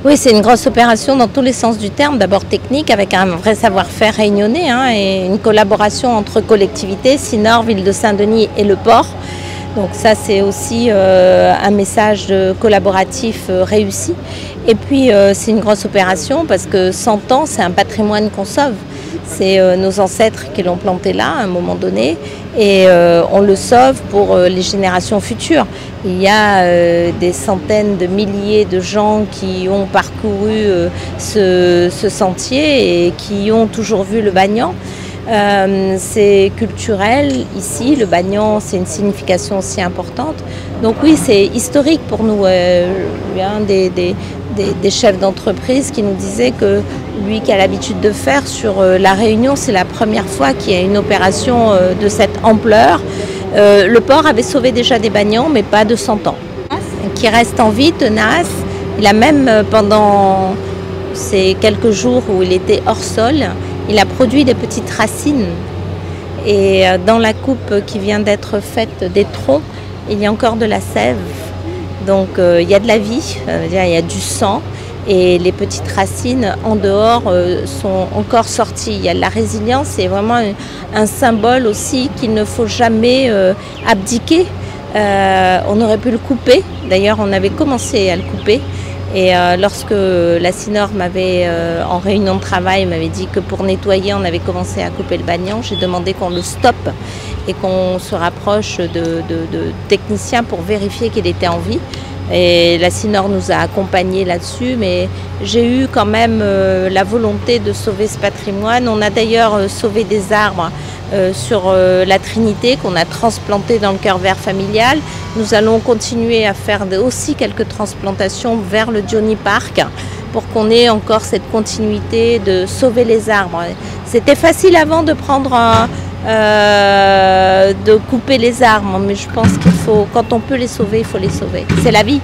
Oui, c'est une grosse opération dans tous les sens du terme, d'abord technique avec un vrai savoir-faire réunionnais et une collaboration entre collectivités, Sinor, Ville de Saint-Denis et le port. Donc ça c'est aussi un message collaboratif réussi. Et puis c'est une grosse opération parce que 100 ans c'est un patrimoine qu'on sauve. C'est nos ancêtres qui l'ont planté là à un moment donné et on le sauve pour les générations futures. Il y a des centaines de milliers de gens qui ont parcouru ce sentier et qui ont toujours vu le Bagnan. C'est culturel ici, le Bagnan c'est une signification aussi importante. Donc oui, c'est historique pour nous. Il y a un des chefs d'entreprise qui nous disait que lui qui a l'habitude de faire sur La Réunion, c'est la première fois qu'il y a une opération de cette ampleur. Le port avait sauvé déjà des bagnans, mais pas de 100 ans. Qui reste en vie, tenace. Il a même, pendant ces quelques jours où il était hors sol, il a produit des petites racines. Et dans la coupe qui vient d'être faite des troncs, il y a encore de la sève. Donc il y a de la vie, il y a du sang. Et les petites racines en dehors sont encore sorties. Il y a de la résilience, c'est vraiment un symbole aussi qu'il ne faut jamais abdiquer. On aurait pu le couper, d'ailleurs on avait commencé à le couper. Et lorsque la Sinor m'avait, en réunion de travail, m'avait dit que pour nettoyer on avait commencé à couper le Bagnan, j'ai demandé qu'on le stoppe et qu'on se rapproche de techniciens pour vérifier qu'il était en vie. Et la Sinor nous a accompagnés là-dessus, mais j'ai eu quand même la volonté de sauver ce patrimoine. On a d'ailleurs sauvé des arbres sur la Trinité qu'on a transplanté dans le cœur vert familial. Nous allons continuer à faire aussi quelques transplantations vers le Johnny Park pour qu'on ait encore cette continuité de sauver les arbres. C'était facile avant de prendre de couper les arbres, mais je pense qu'il faut, quand on peut les sauver, il faut les sauver. C'est la vie.